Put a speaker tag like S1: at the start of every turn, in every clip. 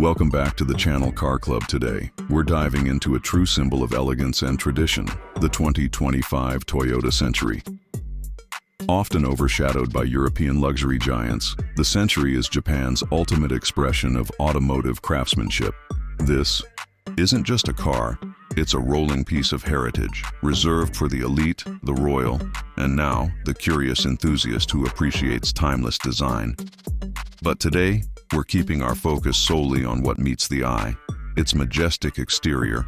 S1: Welcome back to the Channel Car Club. Today, we're diving into a true symbol of elegance and tradition, the 2025 Toyota Century. Often overshadowed by European luxury giants, the Century is Japan's ultimate expression of automotive craftsmanship. This isn't just a car, it's a rolling piece of heritage, reserved for the elite, the royal, and now, the curious enthusiast who appreciates timeless design. But today, we're keeping our focus solely on what meets the eye, its majestic exterior.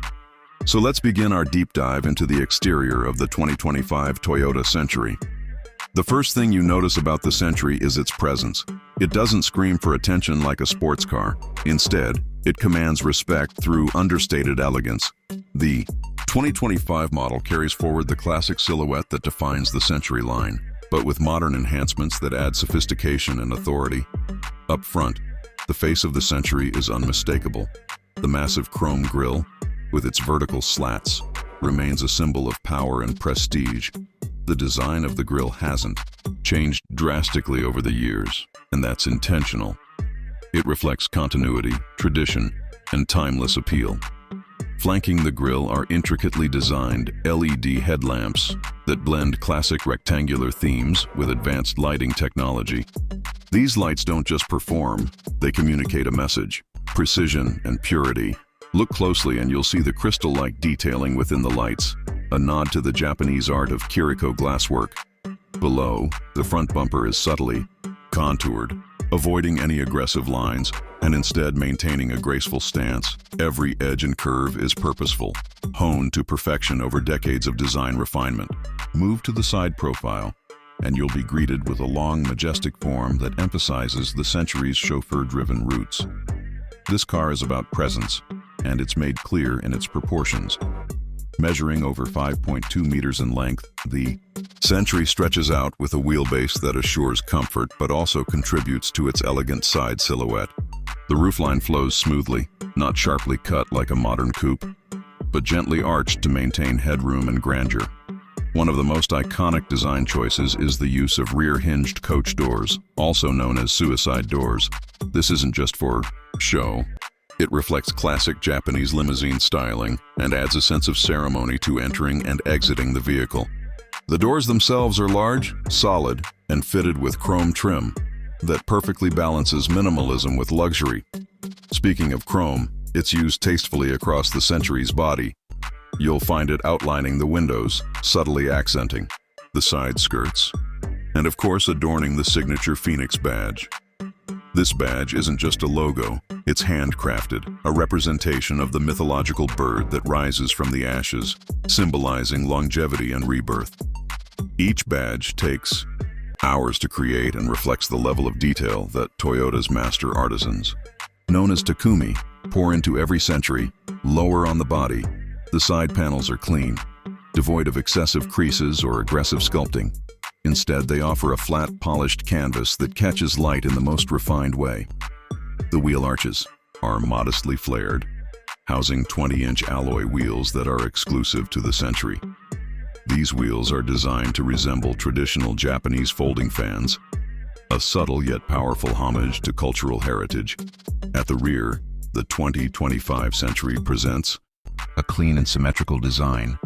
S1: So let's begin our deep dive into the exterior of the 2025 Toyota Century. The first thing you notice about the Century is its presence. It doesn't scream for attention like a sports car. Instead, it commands respect through understated elegance. The 2025 model carries forward the classic silhouette that defines the Century line, but with modern enhancements that add sophistication and authority. Up front, the face of the Century is unmistakable. The massive chrome grille, with its vertical slats, remains a symbol of power and prestige. The design of the grille hasn't changed drastically over the years, and that's intentional. It reflects continuity, tradition, and timeless appeal. Flanking the grille are intricately designed LED headlamps that blend classic rectangular themes with advanced lighting technology. These lights don't just perform, they communicate a message: precision and purity. Look closely and you'll see the crystal-like detailing within the lights, a nod to the Japanese art of Kiriko glasswork. Below, the front bumper is subtly contoured, avoiding any aggressive lines and instead maintaining a graceful stance. Every edge and curve is purposeful, honed to perfection over decades of design refinement. Move to the side profile, and you'll be greeted with a long, majestic form that emphasizes the Century's chauffeur-driven roots. This car is about presence, and it's made clear in its proportions. Measuring over 5.2 meters in length, the Century stretches out with a wheelbase that assures comfort but also contributes to its elegant side silhouette. The roofline flows smoothly, not sharply cut like a modern coupe, but gently arched to maintain headroom and grandeur. One of the most iconic design choices is the use of rear-hinged coach doors, also known as suicide doors. This isn't just for show. It reflects classic Japanese limousine styling and adds a sense of ceremony to entering and exiting the vehicle. The doors themselves are large, solid, and fitted with chrome trim that perfectly balances minimalism with luxury. Speaking of chrome, it's used tastefully across the Century's body. You'll find it outlining the windows, subtly accenting the side skirts, and of course adorning the signature Phoenix badge. This badge isn't just a logo, it's handcrafted, a representation of the mythological bird that rises from the ashes, symbolizing longevity and rebirth. Each badge takes hours to create and reflects the level of detail that Toyota's master artisans, known as Takumi, pour into every Century. Lower on the body, the side panels are clean, devoid of excessive creases or aggressive sculpting. Instead, they offer a flat, polished canvas that catches light in the most refined way. The wheel arches are modestly flared, housing 20-inch alloy wheels that are exclusive to the Century. These wheels are designed to resemble traditional Japanese folding fans, a subtle yet powerful homage to cultural heritage. At the rear, the 2025 Century presents a clean and symmetrical design.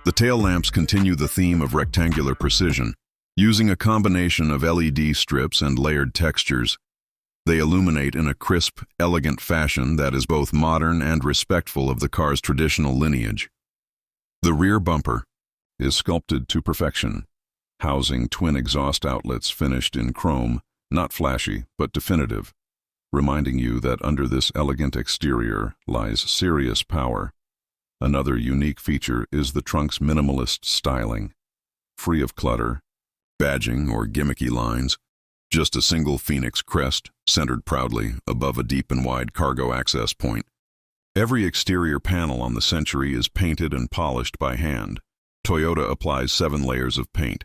S1: The tail lamps continue the theme of rectangular precision. Using a combination of LED strips and layered textures, they illuminate in a crisp, elegant fashion that is both modern and respectful of the car's traditional lineage. The rear bumper is sculpted to perfection, housing twin exhaust outlets finished in chrome, not flashy, but definitive, reminding you that under this elegant exterior lies serious power. Another unique feature is the trunk's minimalist styling, free of clutter, badging, or gimmicky lines. Just a single phoenix crest, centered proudly above a deep and wide cargo access point. Every exterior panel on the Century is painted and polished by hand. Toyota applies 7 layers of paint,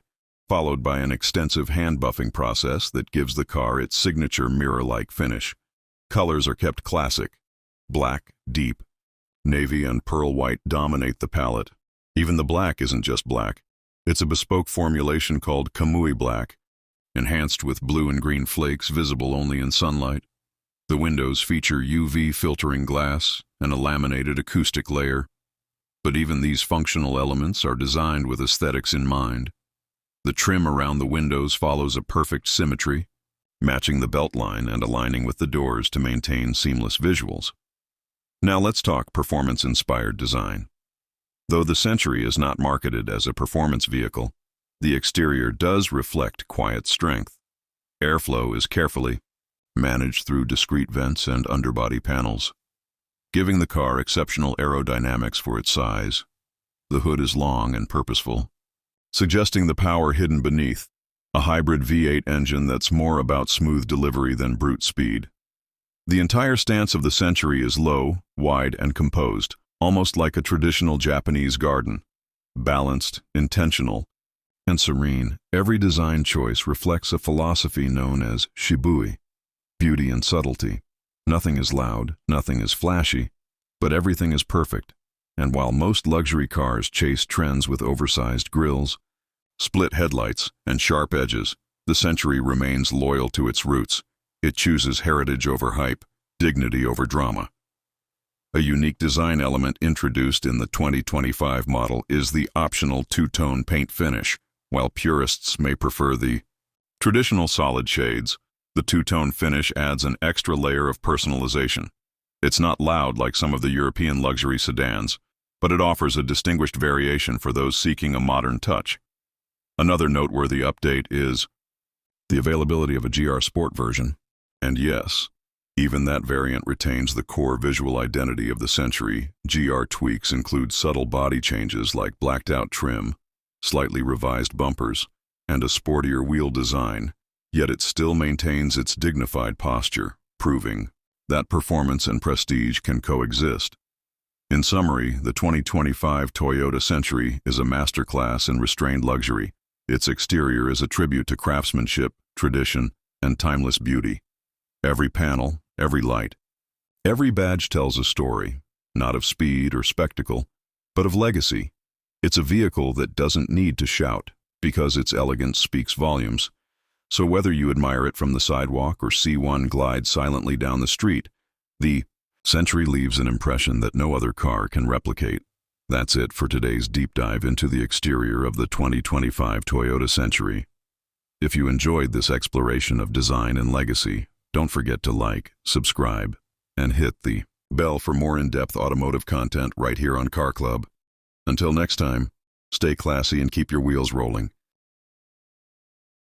S1: followed by an extensive hand buffing process that gives the car its signature mirror-like finish. Colors are kept classic. Black, deep, navy, and pearl white dominate the palette. Even the black isn't just black. It's a bespoke formulation called Kamui black, enhanced with blue and green flakes visible only in sunlight. The windows feature UV filtering glass and a laminated acoustic layer, but even these functional elements are designed with aesthetics in mind. The trim around the windows follows a perfect symmetry, matching the belt line and aligning with the doors to maintain seamless visuals. Now let's talk performance-inspired design. Though the Century is not marketed as a performance vehicle, the exterior does reflect quiet strength. Airflow is carefully managed through discrete vents and underbody panels, giving the car exceptional aerodynamics for its size. The hood is long and purposeful, suggesting the power hidden beneath, a hybrid V8 engine that's more about smooth delivery than brute speed. The entire stance of the Century is low, wide, and composed, almost like a traditional Japanese garden. Balanced, intentional, and serene, every design choice reflects a philosophy known as shibui, beauty and subtlety. Nothing is loud, nothing is flashy, but everything is perfect. And while most luxury cars chase trends with oversized grilles, split headlights, and sharp edges, the Century remains loyal to its roots. It chooses heritage over hype, dignity over drama. A unique design element introduced in the 2025 model is the optional two-tone paint finish. While purists may prefer the traditional solid shades, the two-tone finish adds an extra layer of personalization. It's not loud like some of the European luxury sedans, but it offers a distinguished variation for those seeking a modern touch. Another noteworthy update is the availability of a GR Sport version. And yes, even that variant retains the core visual identity of the Century. GR tweaks include subtle body changes like blacked-out trim, slightly revised bumpers, and a sportier wheel design, yet it still maintains its dignified posture, proving that performance and prestige can coexist. In summary, the 2025 Toyota Century is a masterclass in restrained luxury. Its exterior is a tribute to craftsmanship, tradition, and timeless beauty. Every panel, every light, every badge tells a story, not of speed or spectacle, but of legacy. It's a vehicle that doesn't need to shout, because its elegance speaks volumes. So whether you admire it from the sidewalk or see one glide silently down the street, the Century leaves an impression that no other car can replicate. That's it for today's deep dive into the exterior of the 2025 Toyota Century. If you enjoyed this exploration of design and legacy, don't forget to like, subscribe, and hit the bell for more in-depth automotive content right here on Car Club. Until next time, stay classy and keep your wheels rolling.